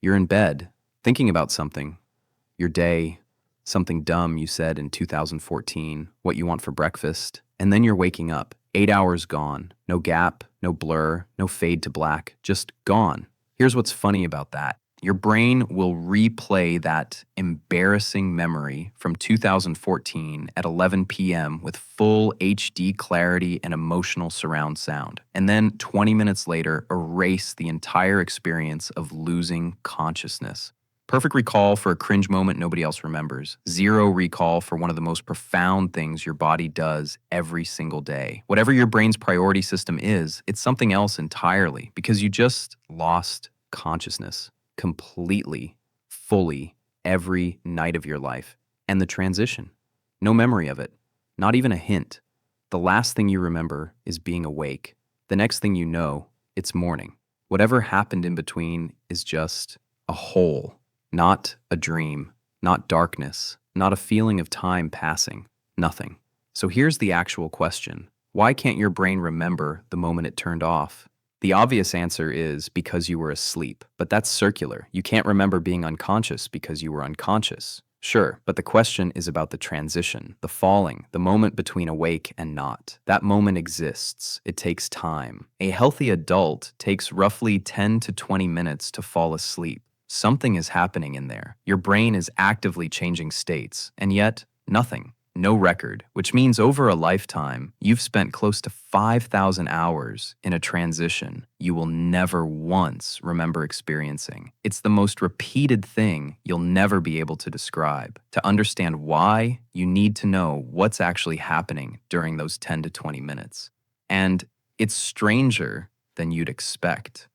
You're in bed, thinking about something, your day, something dumb you said in 2014, what you want for breakfast, and then you're waking up, 8 hours gone, no gap, no blur, no fade to black, just gone. Here's what's funny about that. Your brain will replay that embarrassing memory from 2014 at 11 p.m. with full HD clarity and emotional surround sound, and then 20 minutes later, erase the entire experience of losing consciousness. Perfect recall for a cringe moment nobody else remembers. Zero recall for one of the most profound things your body does every single day. Whatever your brain's priority system is, it's something else entirely because you just lost consciousness completely, fully, every night of your life. And the transition. No memory of it. Not even a hint. The last thing you remember is being awake. The next thing you know, it's morning. Whatever happened in between is just a hole. Not a dream, not darkness, not a feeling of time passing, nothing. So here's the actual question. Why can't your brain remember the moment it turned off? The obvious answer is because you were asleep, but that's circular. You can't remember being unconscious because you were unconscious. Sure, but the question is about the transition, the falling, the moment between awake and not. That moment exists. It takes time. A healthy adult takes roughly 10 to 20 minutes to fall asleep. Something is happening in there. Your brain is actively changing states, and yet nothing. No record, which means over a lifetime, you've spent close to 5,000 hours in a transition you will never once remember experiencing. It's the most repeated thing you'll never be able to describe. To understand why, you need to know what's actually happening during those 10 to 20 minutes. And it's stranger than you'd expect.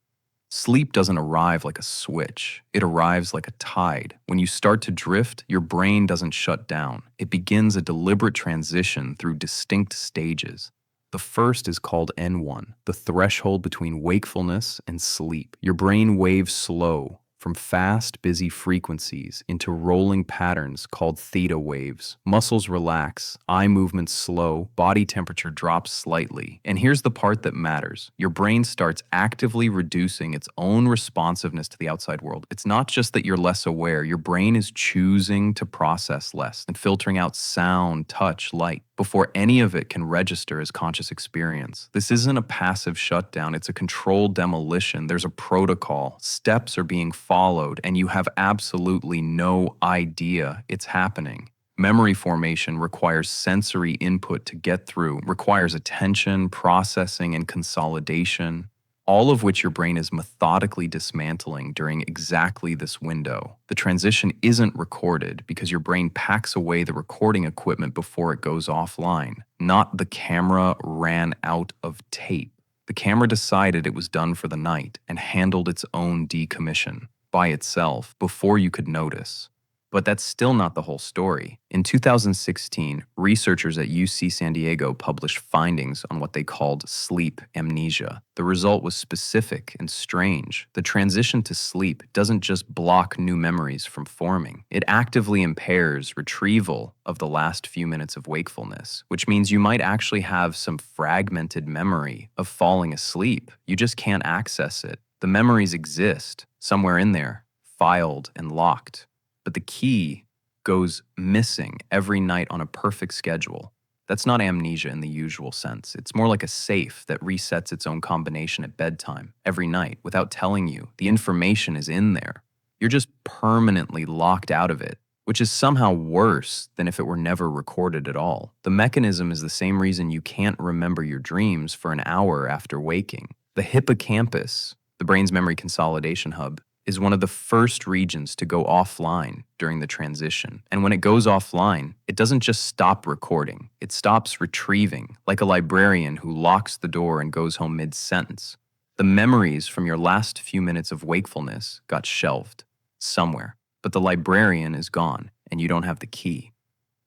Sleep doesn't arrive like a switch. It arrives like a tide. When you start to drift, your brain doesn't shut down. It begins a deliberate transition through distinct stages. The first is called N1, the threshold between wakefulness and sleep. Your brain waves slow from fast, busy frequencies into rolling patterns called theta waves. Muscles relax, eye movements slow, body temperature drops slightly. And here's the part that matters. Your brain starts actively reducing its own responsiveness to the outside world. It's not just that you're less aware, your brain is choosing to process less and filtering out sound, touch, light before any of it can register as conscious experience. This isn't a passive shutdown, it's a controlled demolition. There's a protocol. Steps are being followed, and you have absolutely no idea it's happening. Memory formation requires sensory input to get through, requires attention, processing, and consolidation, all of which your brain is methodically dismantling during exactly this window. The transition isn't recorded because your brain packs away the recording equipment before it goes offline. Not the camera ran out of tape. The camera decided it was done for the night and handled its own decommission by itself before you could notice. But that's still not the whole story. In 2016, researchers at UC San Diego published findings on what they called sleep amnesia. The result was specific and strange. The transition to sleep doesn't just block new memories from forming. It actively impairs retrieval of the last few minutes of wakefulness, which means you might actually have some fragmented memory of falling asleep. You just can't access it. The memories exist somewhere in there, filed and locked. But the key goes missing every night on a perfect schedule. That's not amnesia in the usual sense. It's more like a safe that resets its own combination at bedtime every night without telling you. The information is in there. You're just permanently locked out of it, which is somehow worse than if it were never recorded at all. The mechanism is the same reason you can't remember your dreams for an hour after waking. The hippocampus, the brain's memory consolidation hub, is one of the first regions to go offline during the transition. And when it goes offline, it doesn't just stop recording, it stops retrieving, like a librarian who locks the door and goes home mid-sentence. The memories from your last few minutes of wakefulness got shelved somewhere, but the librarian is gone and you don't have the key.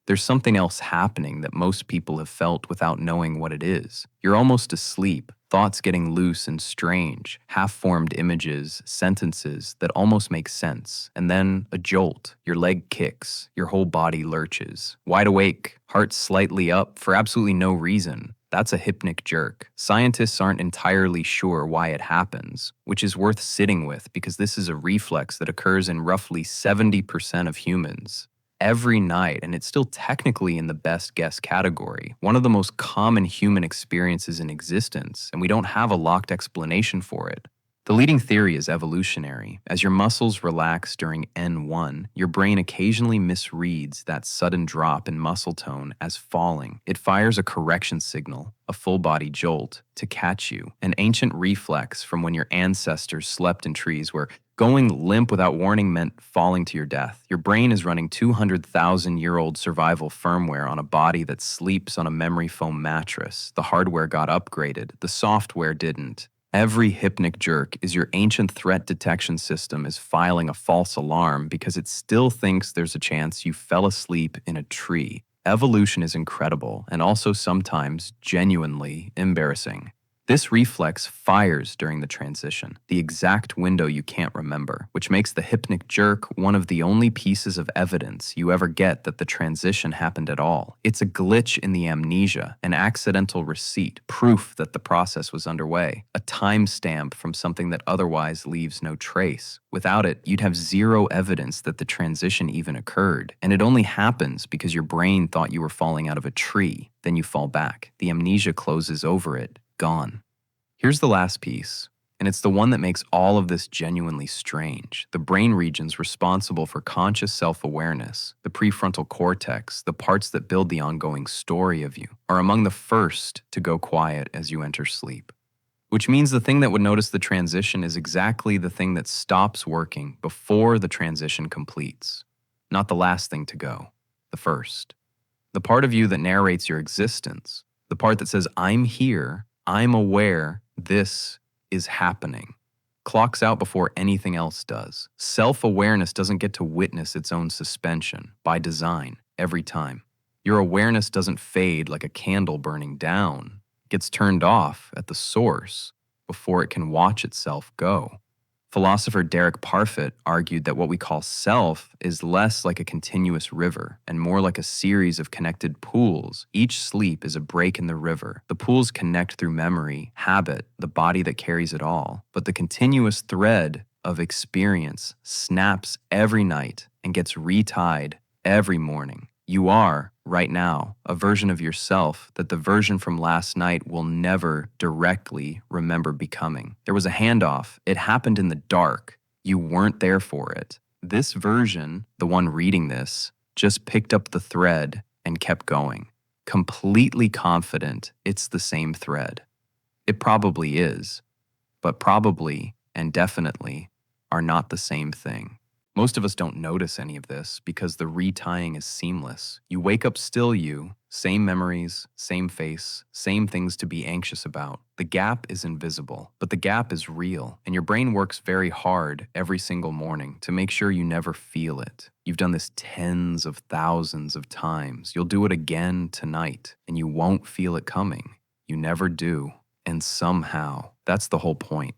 There's something else happening that most people have felt without knowing what it is. You're almost asleep, thoughts getting loose and strange, half-formed images, sentences that almost make sense, and then a jolt. Your leg kicks, your whole body lurches. Wide awake, heart slightly up for absolutely no reason. That's a hypnic jerk. Scientists aren't entirely sure why it happens, which is worth sitting with because this is a reflex that occurs in roughly 70% of humans every night, and it's still technically in the best guess category, one of the most common human experiences in existence, and we don't have a locked explanation for it. The leading theory is evolutionary. As your muscles relax during N1, your brain occasionally misreads that sudden drop in muscle tone as falling. It fires a correction signal, a full-body jolt, to catch you, an ancient reflex from when your ancestors slept in trees where going limp without warning meant falling to your death. Your brain is running 200,000-year-old survival firmware on a body that sleeps on a memory foam mattress. The hardware got upgraded, the software didn't. Every hypnic jerk is your ancient threat detection system is filing a false alarm because it still thinks there's a chance you fell asleep in a tree. Evolution is incredible and also sometimes genuinely embarrassing. This reflex fires during the transition, the exact window you can't remember, which makes the hypnic jerk one of the only pieces of evidence you ever get that the transition happened at all. It's a glitch in the amnesia, an accidental receipt, proof that the process was underway, a timestamp from something that otherwise leaves no trace. Without it, you'd have zero evidence that the transition even occurred, and it only happens because your brain thought you were falling out of a tree. Then you fall back. The amnesia closes over it. Gone. Here's the last piece, and it's the one that makes all of this genuinely strange. The brain regions responsible for conscious self-awareness, the prefrontal cortex, the parts that build the ongoing story of you, are among the first to go quiet as you enter sleep. Which means the thing that would notice the transition is exactly the thing that stops working before the transition completes. Not the last thing to go, the first. The part of you that narrates your existence, the part that says, I'm here, I'm aware, this is happening, clocks out before anything else does. Self-awareness doesn't get to witness its own suspension by design every time. Your awareness doesn't fade like a candle burning down. It gets turned off at the source before it can watch itself go. Philosopher Derek Parfit argued that what we call self is less like a continuous river and more like a series of connected pools. Each sleep is a break in the river. The pools connect through memory, habit, the body that carries it all. But the continuous thread of experience snaps every night and gets retied every morning. You are, right now, a version of yourself that the version from last night will never directly remember becoming. There was a handoff. It happened in the dark. You weren't there for it. This version, the one reading this, just picked up the thread and kept going, completely confident it's the same thread. It probably is, but probably and definitely are not the same thing. Most of us don't notice any of this because the retying is seamless. You wake up still you, same memories, same face, same things to be anxious about. The gap is invisible, but the gap is real, and your brain works very hard every single morning to make sure you never feel it. You've done this tens of thousands of times. You'll do it again tonight, and you won't feel it coming. You never do. And somehow, that's the whole point.